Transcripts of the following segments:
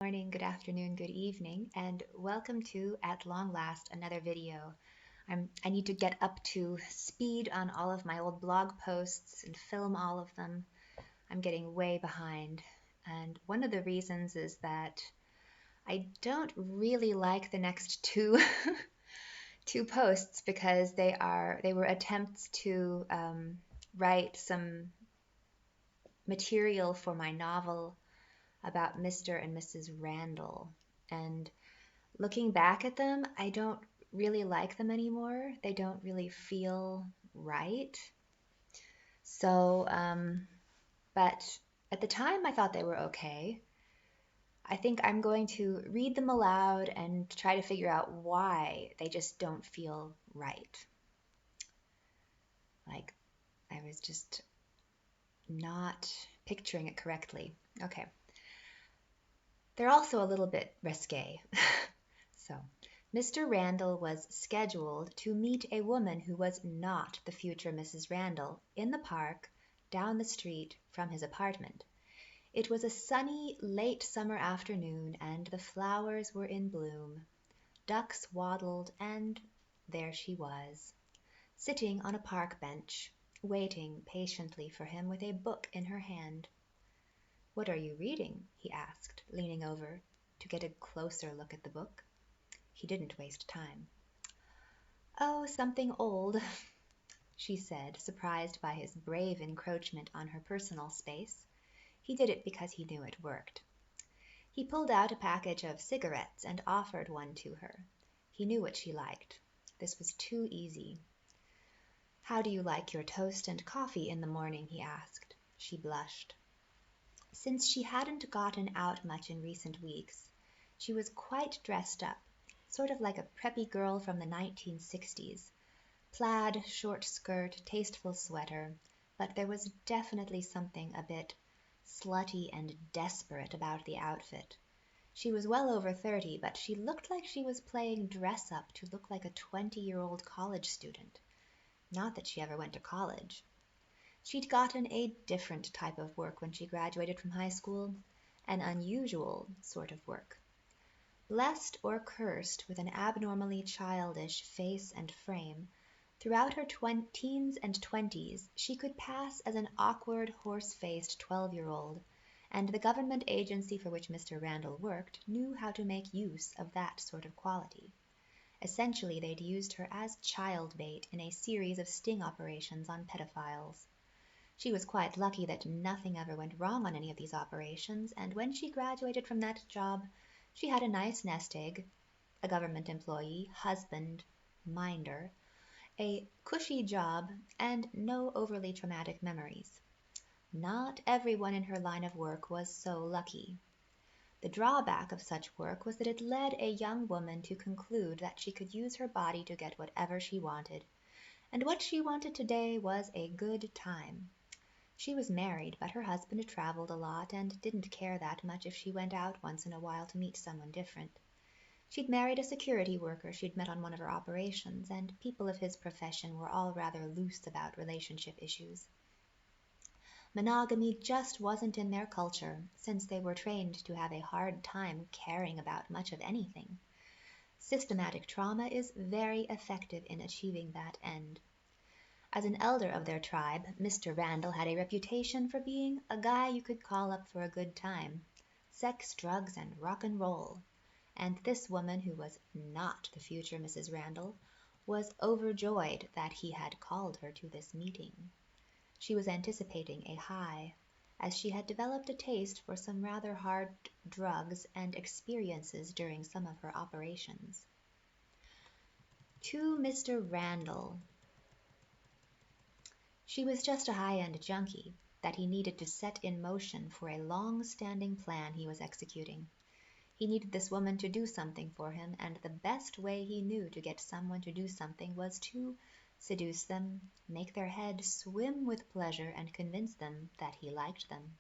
Morning, good afternoon, good evening, and welcome to, at long last, another video. I need to get up to speed on all of my old blog posts and film all of them. I'm getting way behind. And one of the reasons is that I don't really like the next two two posts because they were attempts to write some material for my novel about Mr. and Mrs. Randall. And looking back at them, I don't really like them anymore. They don't really feel right. So, but at the time, I thought they were okay. I think I'm going to read them aloud and try to figure out why they just don't feel right. Like, I was just not picturing it correctly. Okay. They're also a little bit risque. So, Mr. Randall was scheduled to meet a woman who was not the future Mrs. Randall in the park down the street from his apartment. It was a sunny, late summer afternoon, and the flowers were in bloom. Ducks waddled, and there she was, sitting on a park bench, waiting patiently for him with a book in her hand. "What are you reading?" he asked, leaning over to get a closer look at the book. He didn't waste time. "Oh, something old," she said, surprised by his brave encroachment on her personal space. He did it because he knew it worked. He pulled out a package of cigarettes and offered one to her. He knew what she liked. This was too easy. "How do you like your toast and coffee in the morning?" he asked. She blushed. Since she hadn't gotten out much in recent weeks, she was quite dressed up, sort of like a preppy girl from the 1960s. Plaid, short skirt, tasteful sweater, but there was definitely something a bit slutty and desperate about the outfit. She was well over 30, but she looked like she was playing dress up to look like a 20-year-old college student. Not that she ever went to college. She'd gotten a different type of work when she graduated from high school, an unusual sort of work. Blessed or cursed with an abnormally childish face and frame, throughout her teens and 20s she could pass as an awkward, horse-faced 12-year-old, and the government agency for which Mr. Randall worked knew how to make use of that sort of quality. Essentially, they'd used her as child bait in a series of sting operations on pedophiles. She was quite lucky that nothing ever went wrong on any of these operations, and when she graduated from that job, she had a nice nest egg, a government employee, husband, minder, a cushy job, and no overly traumatic memories. Not everyone in her line of work was so lucky. The drawback of such work was that it led a young woman to conclude that she could use her body to get whatever she wanted, and what she wanted today was a good time. She was married, but her husband traveled a lot and didn't care that much if she went out once in a while to meet someone different. She'd married a security worker she'd met on one of her operations, and people of his profession were all rather loose about relationship issues. Monogamy just wasn't in their culture, since they were trained to have a hard time caring about much of anything. Systematic trauma is very effective in achieving that end. As an elder of their tribe, Mr. Randall had a reputation for being a guy you could call up for a good time. Sex, drugs, and rock and roll. And this woman, who was not the future Mrs. Randall, was overjoyed that he had called her to this meeting. She was anticipating a high, as she had developed a taste for some rather hard drugs and experiences during some of her operations. To Mr. Randall, she was just a high-end junkie that he needed to set in motion for a long-standing plan he was executing. He needed this woman to do something for him, and the best way he knew to get someone to do something was to seduce them, make their head swim with pleasure, and convince them that he liked them.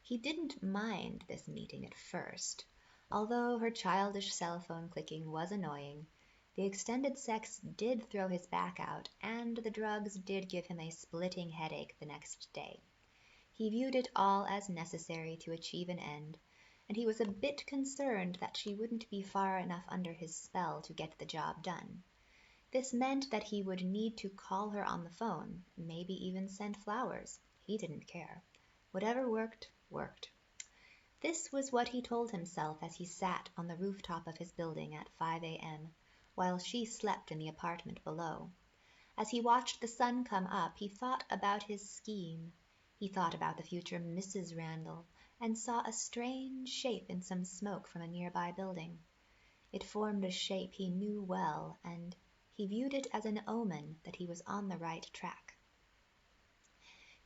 He didn't mind this meeting at first. Although her childish cell phone clicking was annoying, the extended sex did throw his back out, and the drugs did give him a splitting headache the next day. He viewed it all as necessary to achieve an end, and he was a bit concerned that she wouldn't be far enough under his spell to get the job done. This meant that he would need to call her on the phone, maybe even send flowers. He didn't care. Whatever worked, worked. This was what he told himself as he sat on the rooftop of his building at 5 a.m., while she slept in the apartment below. As he watched the sun come up, he thought about his scheme. He thought about the future Mrs. Randall, and saw a strange shape in some smoke from a nearby building. It formed a shape he knew well, and he viewed it as an omen that he was on the right track.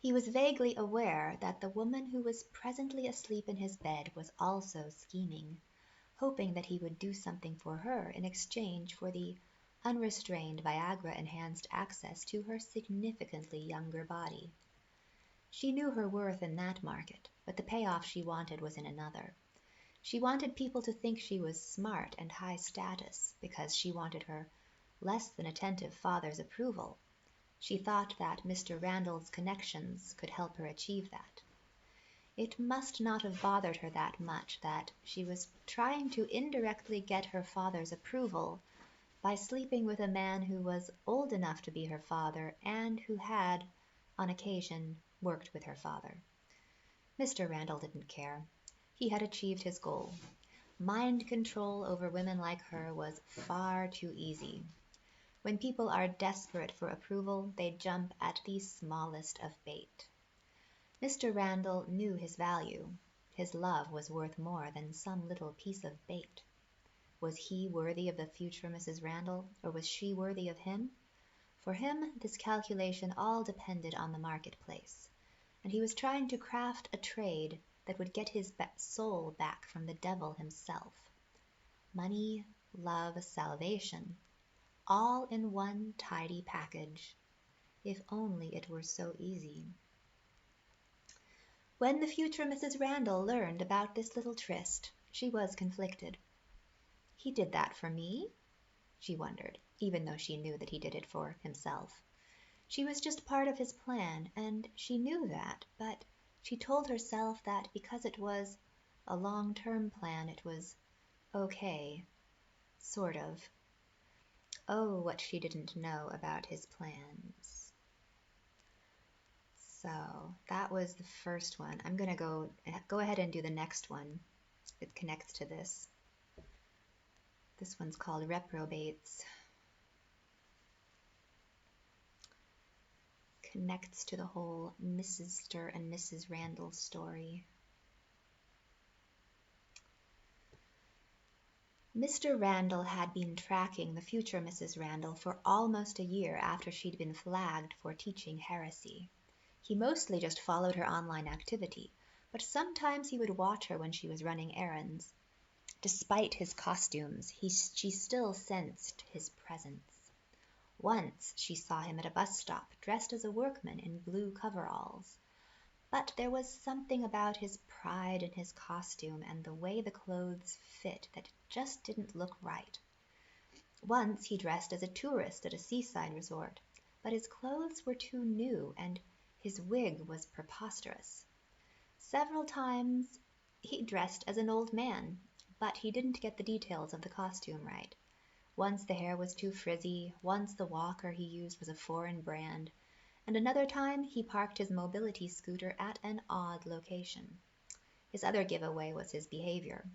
He was vaguely aware that the woman who was presently asleep in his bed was also scheming, hoping that he would do something for her in exchange for the unrestrained Viagra-enhanced access to her significantly younger body. She knew her worth in that market, but the payoff she wanted was in another. She wanted people to think she was smart and high status because she wanted her less than attentive father's approval. She thought that Mr. Randall's connections could help her achieve that. It must not have bothered her that much that she was trying to indirectly get her father's approval by sleeping with a man who was old enough to be her father and who had, on occasion, worked with her father. Mr. Randall didn't care. He had achieved his goal. Mind control over women like her was far too easy. When people are desperate for approval, they jump at the smallest of bait. Mr. Randall knew his value. His love was worth more than some little piece of bait. Was he worthy of the future Mrs. Randall, or was she worthy of him? For him, this calculation all depended on the marketplace, and he was trying to craft a trade that would get his soul back from the devil himself. Money, love, salvation, all in one tidy package. If only it were so easy. When the future Mrs. Randall learned about this little tryst, she was conflicted. He did that for me? She wondered, even though she knew that he did it for himself. She was just part of his plan, and she knew that, but she told herself that because it was a long-term plan, it was okay, sort of. Oh, what she didn't know about his plans. So that was the first one. I'm going to go ahead and do the next one. It connects to this. This one's called Reprobates. Connects to the whole Mr. and Mrs. Randall story. Mr. Randall had been tracking the future Mrs. Randall for almost a year after she'd been flagged for teaching heresy. He mostly just followed her online activity, but sometimes he would watch her when she was running errands. Despite his costumes, she still sensed his presence. Once she saw him at a bus stop, dressed as a workman in blue coveralls. But there was something about his pride in his costume and the way the clothes fit that just didn't look right. Once he dressed as a tourist at a seaside resort, but his clothes were too new and his wig was preposterous. Several times he dressed as an old man, but he didn't get the details of the costume right. Once the hair was too frizzy, once the walker he used was a foreign brand, and another time he parked his mobility scooter at an odd location. His other giveaway was his behavior.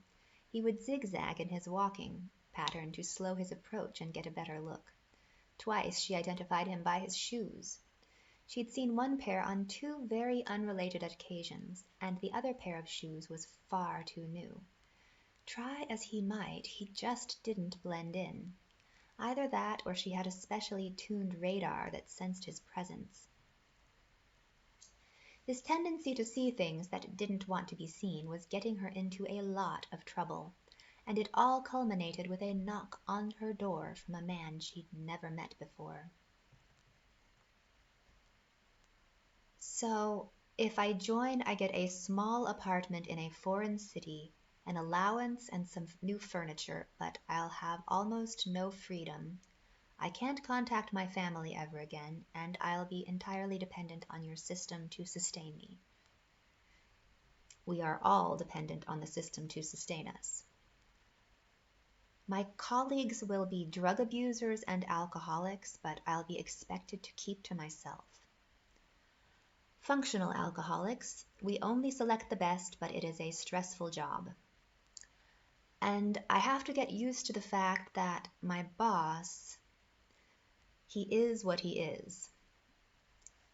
He would zigzag in his walking pattern to slow his approach and get a better look. Twice she identified him by his shoes. She'd seen one pair on two very unrelated occasions, and the other pair of shoes was far too new. Try as he might, he just didn't blend in. Either that or she had a specially tuned radar that sensed his presence. This tendency to see things that didn't want to be seen was getting her into a lot of trouble, and it all culminated with a knock on her door from a man she'd never met before. So, if I join, I get a small apartment in a foreign city, an allowance and some new furniture, but I'll have almost no freedom. I can't contact my family ever again, and I'll be entirely dependent on your system to sustain me. We are all dependent on the system to sustain us. My colleagues will be drug abusers and alcoholics, but I'll be expected to keep to myself. Functional alcoholics, we only select the best, but it is a stressful job. And I have to get used to the fact that my boss, he is what he is.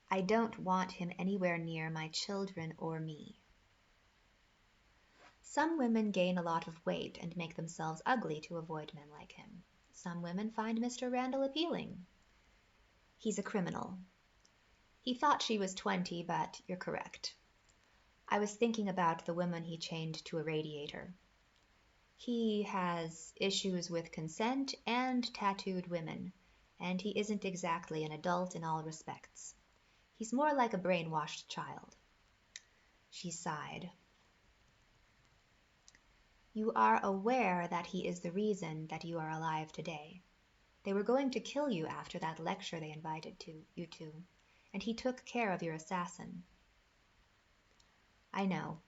I don't want him anywhere near my children or me. Some women gain a lot of weight and make themselves ugly to avoid men like him. Some women find Mr. Randall appealing. He's a criminal. He thought she was 20, but you're correct. I was thinking about the woman he chained to a radiator. He has issues with consent and tattooed women, and he isn't exactly an adult in all respects. He's more like a brainwashed child. She sighed. You are aware that he is the reason that you are alive today. They were going to kill you after that lecture they invited you to, and he took care of your assassin. I know.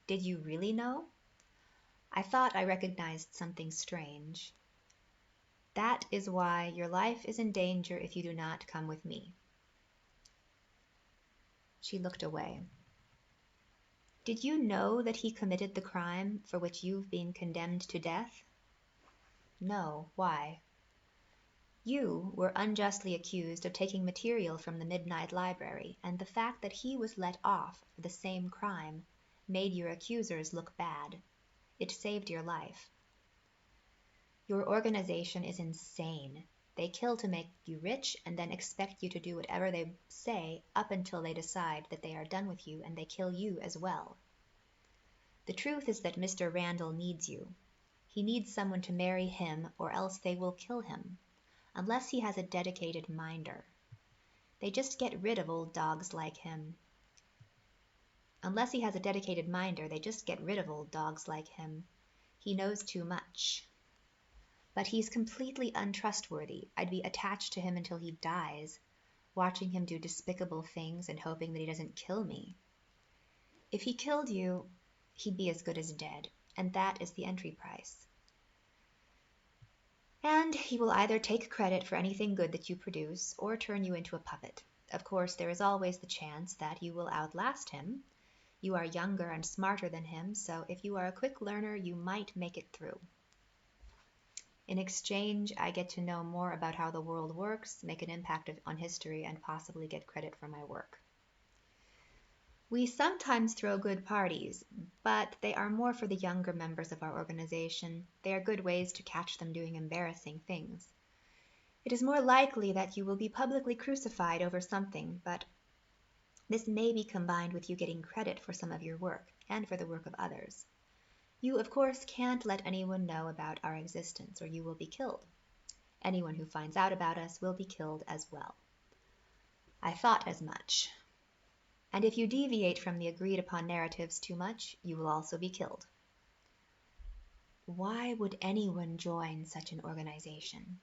Did you really know? I thought I recognized something strange. That is why your life is in danger if you do not come with me. She looked away. Did you know that he committed the crime for which you've been condemned to death? No. Why? You were unjustly accused of taking material from the Midnight Library, and the fact that he was let off for the same crime made your accusers look bad. It saved your life. Your organization is insane. They kill to make you rich and then expect you to do whatever they say up until they decide that they are done with you and they kill you as well. The truth is that Mr. Randall needs you. He needs someone to marry him or else they will kill him, unless he has a dedicated minder. They just get rid of old dogs like him. Unless he has a dedicated minder, they just get rid of old dogs like him. He knows too much. But he's completely untrustworthy. I'd be attached to him until he dies, watching him do despicable things and hoping that he doesn't kill me. If he killed you, he'd be as good as dead, and that is the entry price. And he will either take credit for anything good that you produce or turn you into a puppet. Of course, there is always the chance that you will outlast him. You are younger and smarter than him, so if you are a quick learner, you might make it through. In exchange, I get to know more about how the world works, make an impact on history, and possibly get credit for my work. We sometimes throw good parties, but they are more for the younger members of our organization. They are good ways to catch them doing embarrassing things. It is more likely that you will be publicly crucified over something, but this may be combined with you getting credit for some of your work and for the work of others. You, of course, can't let anyone know about our existence, or you will be killed. Anyone who finds out about us will be killed as well. I thought as much. And if you deviate from the agreed-upon narratives too much, you will also be killed. Why would anyone join such an organization?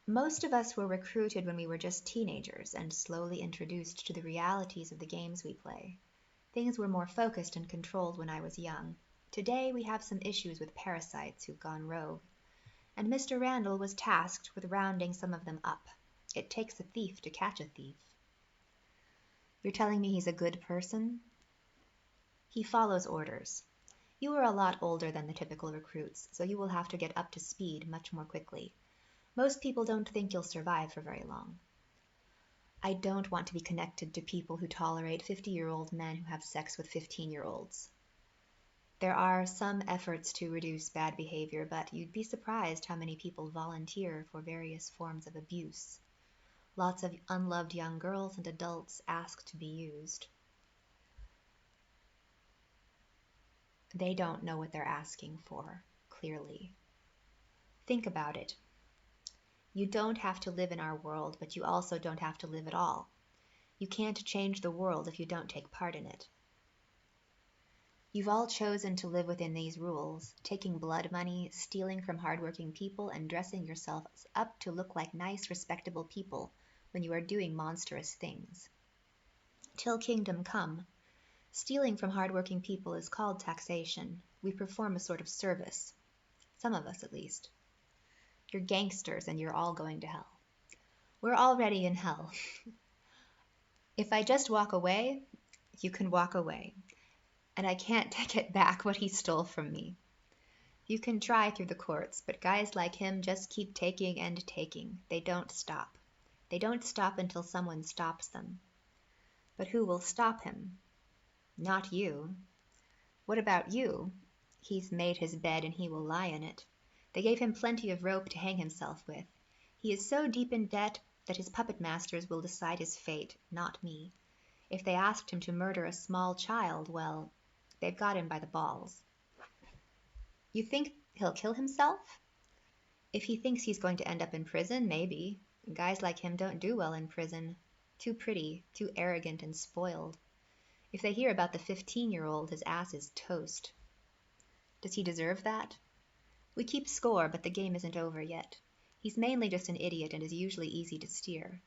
Most of us were recruited when we were just teenagers and slowly introduced to the realities of the games we play. Things were more focused and controlled when I was young. Today we have some issues with parasites who've gone rogue, and Mr. Randall was tasked with rounding some of them up. It takes a thief to catch a thief. You're telling me he's a good person? He follows orders. You are a lot older than the typical recruits, so you will have to get up to speed much more quickly. Most people don't think you'll survive for very long. I don't want to be connected to people who tolerate 50-year-old men who have sex with 15-year-olds. There are some efforts to reduce bad behavior, but you'd be surprised how many people volunteer for various forms of abuse. Lots of unloved young girls and adults ask to be used. They don't know what they're asking for, clearly. Think about it. You don't have to live in our world, but you also don't have to live at all. You can't change the world if you don't take part in it. You've all chosen to live within these rules, taking blood money, stealing from hardworking people, and dressing yourselves up to look like nice, respectable people when you are doing monstrous things. Till kingdom come, Stealing from hardworking people is called taxation. We perform a sort of service. Some of us, at least. You're gangsters and you're all going to hell. We're already in hell. If I just walk away, you can walk away. And I can't get back what he stole from me. You can try through the courts, but guys like him just keep taking and taking. They don't stop. They don't stop until someone stops them. But who will stop him? Not you. What about you? He's made his bed and he will lie in it. They gave him plenty of rope to hang himself with. He is so deep in debt that his puppet masters will decide his fate, not me. If they asked him to murder a small child, well, they've got him by the balls. You think he'll kill himself? If he thinks he's going to end up in prison, maybe. Guys like him don't do well in prison. Too pretty, too arrogant and spoiled. If they hear about the 15-year-old, his ass is toast. Does he deserve that? We keep score, but the game isn't over yet. He's mainly just an idiot and is usually easy to steer.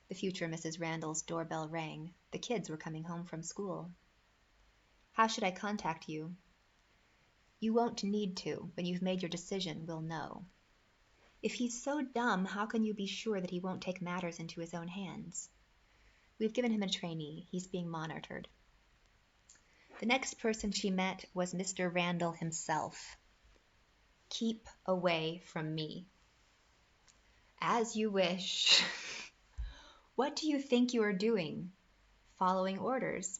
The future Mrs. Randall's doorbell rang. The kids were coming home from school. How should I contact you? You won't need to. When you've made your decision, we'll know. If he's so dumb, how can you be sure that he won't take matters into his own hands? We've given him a trainee. He's being monitored. The next person she met was Mr. Randall himself. Keep away from me. As you wish. What do you think you are doing? Following orders.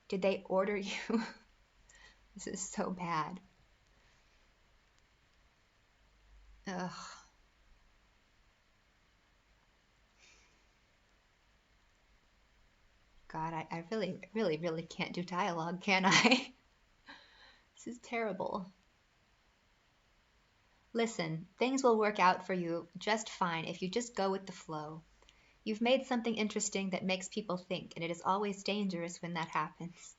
Did they order you? This is so bad. Ugh. God, I really can't do dialogue, can I? This is terrible. Listen, things will work out for you just fine if you just go with the flow. You've made something interesting that makes people think, and it is always dangerous when that happens.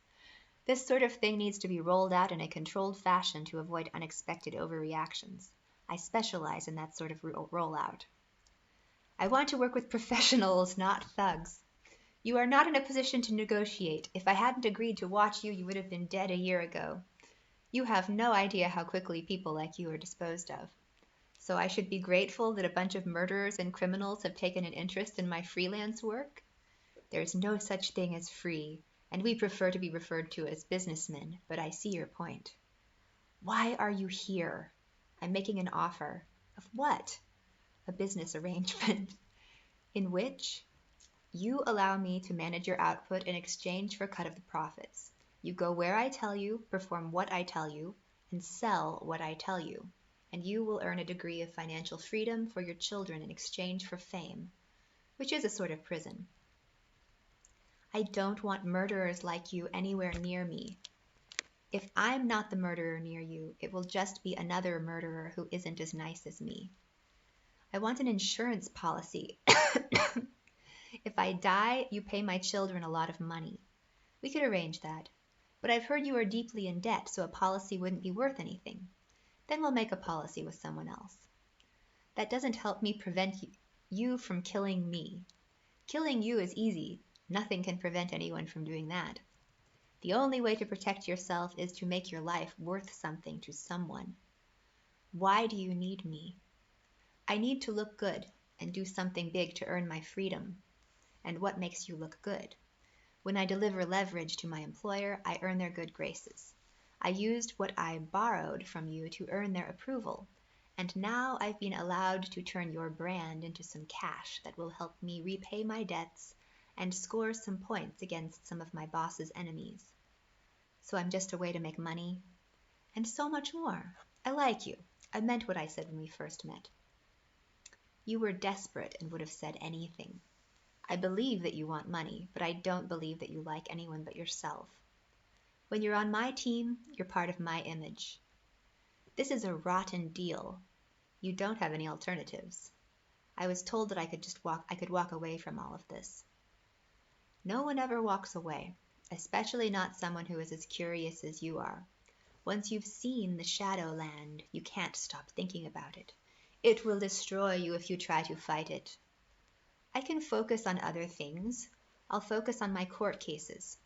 This sort of thing needs to be rolled out in a controlled fashion to avoid unexpected overreactions. I specialize in that sort of rollout. I want to work with professionals, not thugs. You are not in a position to negotiate. If I hadn't agreed to watch you, you would have been dead a year ago. You have no idea how quickly people like you are disposed of. So I should be grateful that a bunch of murderers and criminals have taken an interest in my freelance work? There's no such thing as free, and we prefer to be referred to as businessmen, but I see your point. Why are you here? I'm making an offer. Of what? A business arrangement. In which you allow me to manage your output in exchange for a cut of the profits. You go where I tell you, perform what I tell you, and sell what I tell you, and you will earn a degree of financial freedom for your children in exchange for fame, which is a sort of prison. I don't want murderers like you anywhere near me. If I'm not the murderer near you, it will just be another murderer who isn't as nice as me. I want an insurance policy. If I die, you pay my children a lot of money. We could arrange that. But I've heard you are deeply in debt, so a policy wouldn't be worth anything. Then we'll make a policy with someone else. That doesn't help me prevent you from killing me. Killing you is easy. Nothing can prevent anyone from doing that. The only way to protect yourself is to make your life worth something to someone. Why do you need me? I need to look good and do something big to earn my freedom. And what makes you look good? When I deliver leverage to my employer, I earn their good graces. I used what I borrowed from you to earn their approval, and now I've been allowed to turn your brand into some cash that will help me repay my debts and score some points against some of my boss's enemies. So I'm just a way to make money, and so much more. I like you. I meant what I said when we first met. You were desperate and would have said anything. I believe that you want money, but I don't believe that you like anyone but yourself. When you're on my team, you're part of my image. This is a rotten deal. You don't have any alternatives. I was told that I could walk away from all of this. No one ever walks away, especially not someone who is as curious as you are. Once you've seen the Shadowland, you can't stop thinking about it. It will destroy you if you try to fight it. I can focus on other things. I'll focus on my court cases.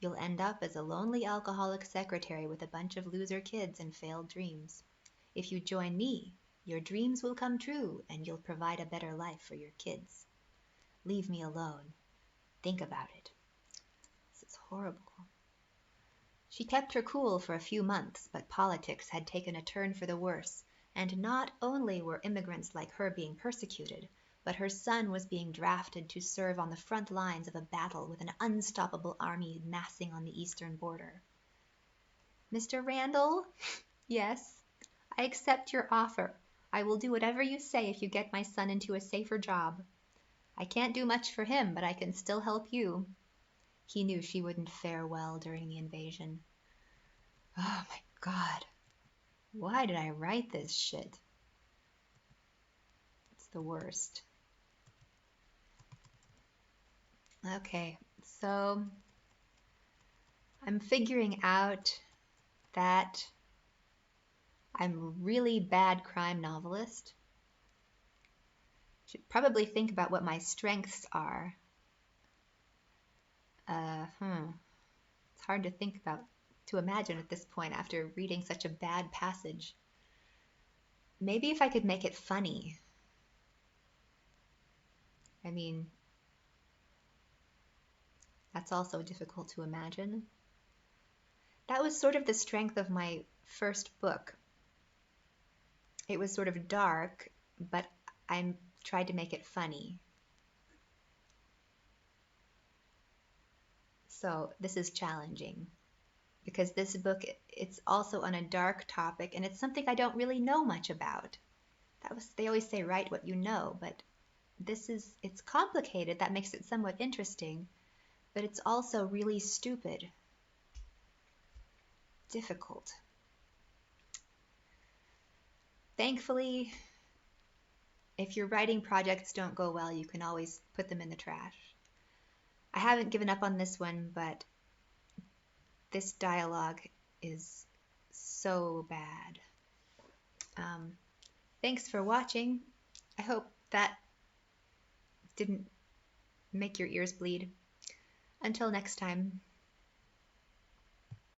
You'll end up as a lonely alcoholic secretary with a bunch of loser kids and failed dreams. If you join me, your dreams will come true and you'll provide a better life for your kids. Leave me alone. Think about it. This is horrible. She kept her cool for a few months, but politics had taken a turn for the worse, and not only were immigrants like her being persecuted, but her son was being drafted to serve on the front lines of a battle with an unstoppable army massing on the eastern border. Mr. Randall? Yes, I accept your offer. I will do whatever you say if you get my son into a safer job. I can't do much for him, but I can still help you. He knew she wouldn't fare well during the invasion. Oh my God. Why did I write this shit? It's the worst. Okay, so I'm figuring out that I'm a really bad crime novelist. Should probably think about what my strengths are. It's hard to think about, to imagine at this point after reading such a bad passage. Maybe if I could make it funny. I mean, that's also difficult to imagine. That was sort of the strength of my first book. It was sort of dark, but I tried to make it funny. So this is challenging because this book, it's also on a dark topic and it's something I don't really know much about. They always say write what you know, but it's complicated. That makes it somewhat interesting, but it's also really stupid. Difficult. Thankfully, if your writing projects don't go well, you can always put them in the trash. I haven't given up on this one, but this dialogue is so bad. Thanks for watching. I hope that didn't make your ears bleed. Until next time.